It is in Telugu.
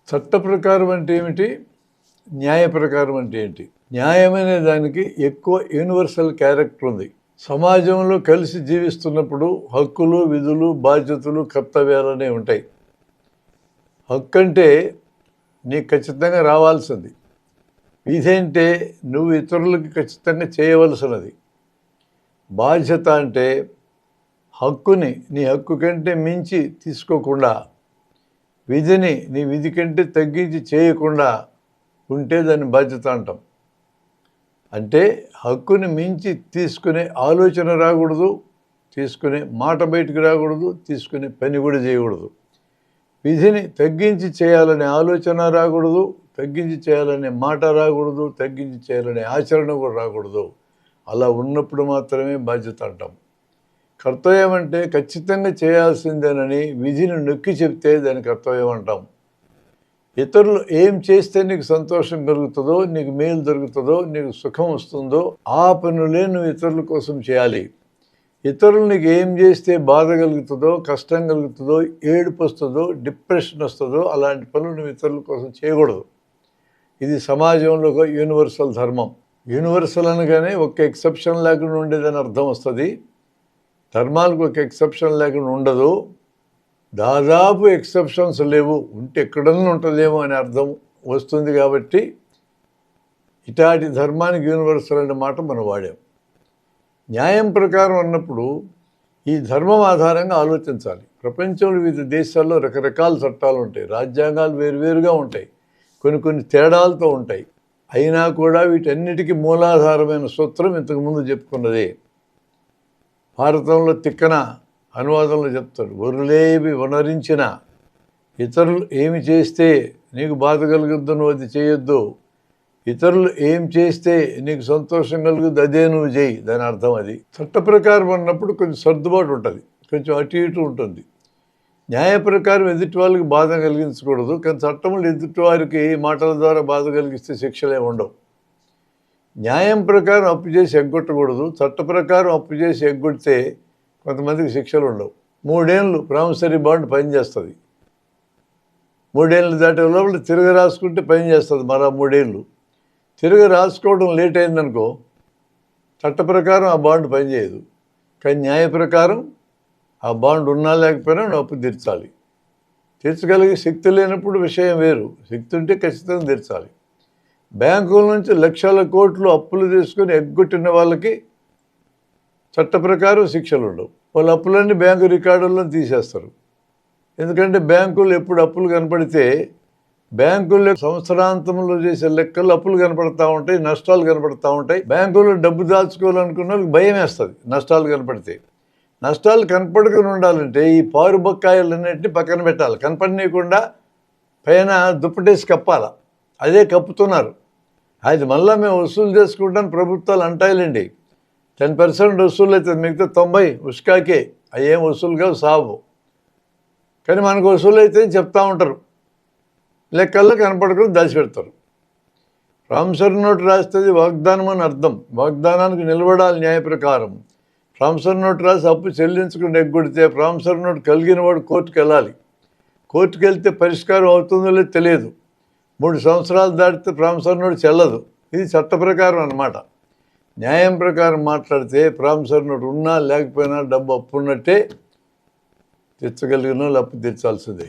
చట్ట ప్రకారం అంటే ఏమిటి, న్యాయ ప్రకారం అంటే ఏంటి? న్యాయం అనే దానికి ఎక్కువ యూనివర్సల్ క్యారెక్టర్ ఉంది. సమాజంలో కలిసి జీవిస్తున్నప్పుడు హక్కులు, విధులు, బాధ్యతలు, కర్తవ్యాలు అనేవి ఉంటాయి. హక్కు అంటే నీకు ఖచ్చితంగా రావాల్సింది. విధి అంటే నువ్వు ఇతరులకి ఖచ్చితంగా చేయవలసినది. బాధ్యత అంటే హక్కుని నీ హక్కు కంటే మించి తీసుకోకుండా, విధిని నీ విధి కంటే తగ్గించి చేయకుండా ఉంటే దాన్ని బాధ్యత అంటాం. అంటే హక్కుని మించి తీసుకునే ఆలోచన రాకూడదు, తీసుకునే మాట బయటకు రాకూడదు, తీసుకునే పని కూడా చేయకూడదు. విధిని తగ్గించి చేయాలనే ఆలోచన రాకూడదు, తగ్గించి చేయాలనే మాట రాకూడదు, తగ్గించి చేయాలనే ఆచరణ కూడా రాకూడదు. అలా ఉన్నప్పుడు మాత్రమే బాధ్యత అంటాం. కర్తవ్యం అంటే ఖచ్చితంగా చేయాల్సిందేనని విధిని నొక్కి చెప్తే దాని కర్తవ్యం అంటాం. ఇతరులు ఏం చేస్తే నీకు సంతోషం కలుగుతుందో, నీకు మేలు దొరుకుతుందో, నీకు సుఖం వస్తుందో ఆ పనులే నువ్వు ఇతరుల కోసం చేయాలి. ఇతరులు నీకు ఏం చేస్తే బాధ కలుగుతుందో, కష్టం కలుగుతుందో, ఏడుపు వస్తుందో, డిప్రెషన్ వస్తుందో అలాంటి పనులు నువ్వు ఇతరుల కోసం చేయకూడదు. ఇది సమాజంలో ఒక యూనివర్సల్ ధర్మం. యూనివర్సల్ అనగానే ఒక ఎక్సెప్షన్ లేకుండా ఉండేదని అర్థం వస్తుంది. ధర్మాలకు ఒక ఎక్సెప్షన్ లేకుండా ఉండదు. దాదాపు ఎక్సెప్షన్స్ లేవు, ఉంటే ఎక్కడన్నా ఉంటుందేమో అనే అర్థం వస్తుంది. కాబట్టి ఇటాటి ధర్మానికి యూనివర్సల్ అనే మాట మనం వాడాం. న్యాయం ప్రకారం అన్నప్పుడు ఈ ధర్మం ఆధారంగా ఆలోచించాలి. ప్రపంచంలో వివిధ దేశాల్లో రకరకాల చట్టాలు ఉంటాయి, రాజ్యాంగాలు వేరువేరుగా ఉంటాయి, కొన్ని తేడాలతో ఉంటాయి. అయినా కూడా వీటన్నిటికీ మూలాధారమైన సూత్రం ఇంతకుముందు చెప్పుకున్నదే. భారతంలో తిక్కన అనువాదంలో చెప్తాడు, వరులేవి వనరించిన ఇతరులు ఏమి చేస్తే నీకు బాధ కలుగుద్దు నువ్వు అది చేయొద్దు, ఇతరులు ఏం చేస్తే నీకు సంతోషం కలుగుద్దు అదే నువ్వు చేయి. దాని అర్థం అది. చట్ట ప్రకారం అన్నప్పుడు కొంచెం సర్దుబాటు ఉంటుంది, కొంచెం అటు ఇటు ఉంటుంది. న్యాయ ప్రకారం ఎదుటి వాళ్ళకి బాధ కలిగించకూడదు, కానీ చట్టంలో ఎదుటి వారికి మాటల ద్వారా బాధ కలిగిస్తే శిక్షలే ఉండవు. న్యాయం ప్రకారం అప్పు చేసి ఎగ్గొట్టకూడదు, చట్ట ప్రకారం అప్పు చేసి ఎగ్గొడితే కొంతమందికి శిక్షలు ఉండవు. 3 ఏళ్ళు ప్రామిసరీ బాండ్ పనిచేస్తుంది. 3 ఏళ్ళు దాటే లోపల తిరగ రాసుకుంటే పని చేస్తుంది. మరో 3 ఏళ్ళు తిరగ రాసుకోవడం లేట్ అయిందనుకో చట్ట ప్రకారం ఆ బాండ్ పనిచేయదు. కానీ న్యాయ ప్రకారం ఆ బాండ్ ఉన్నా లేకపోయినా నువ్వు అప్పు తీర్చాలి. తీర్చగలిగే శక్తి లేనప్పుడు విషయం వేరు, శక్తి ఉంటే ఖచ్చితంగా తీర్చాలి. బ్యాంకుల నుంచి లక్షల కోట్లు అప్పులు తీసుకొని ఎగ్గొట్టిన వాళ్ళకి చట్ట ప్రకారం శిక్షలు ఉండవు. వాళ్ళ అప్పులన్నీ బ్యాంకు రికార్డుల్లో తీసేస్తారు. ఎందుకంటే బ్యాంకులు ఎప్పుడు అప్పులు కనపడితే బ్యాంకుల్లో సంవత్సరాంతంలో చేసే లెక్కలు అప్పులు కనపడతా ఉంటాయి, నష్టాలు కనపడతా ఉంటాయి. బ్యాంకుల్లో డబ్బు దాచుకోవాలనుకున్న వాళ్ళకి భయం వేస్తుంది నష్టాలు కనపడితే. నష్టాలు కనపడకుండా ఉండాలంటే ఈ పారు బకాయిలన్నింటినీ పక్కన పెట్టాలి, కనపడనీయకుండా పైన దుప్పటేసి కప్పాలి. అదే కప్పుతున్నారు. అది మళ్ళీ మేము వసూలు చేసుకుంటాను ప్రభుత్వాలు అంటాయిలేండి. 10% వసూలు అవుతుంది, మిగతా 90 ఉష్కాకే. అవి ఏం వసూలుగా సాగు. కానీ మనకు వసూలు అయితే చెప్తా ఉంటారు, లెక్కల్లో కనపడకుండా దాచిపెడతారు. ప్రామిసరీ నోటు రాస్తుంది వాగ్దానం అని అర్థం. వాగ్దానానికి నిలబడాలి న్యాయ ప్రకారం. ప్రామిసరీ నోటు రాసి అప్పు చెల్లించకుండా ఎగ్గొడితే ప్రామిసరీ నోటు కలిగిన వాడు కోర్టుకు వెళ్ళాలి. కోర్టుకు వెళ్తే పరిష్కారం అవుతుందో లేదో తెలియదు. 3 సంవత్సరాలు దాటితే ప్రామిసరీ నోటు చెల్లదు. ఇది చట్ట ప్రకారం అన్నమాట. న్యాయం ప్రకారం మాట్లాడితే ప్రామిసరీ నోటు ఉన్నా లేకపోయినా డబ్బు అప్పు ఉన్నట్టే. తెచ్చగలిగిన వాళ్ళు అప్పు తీర్చాల్సిందే.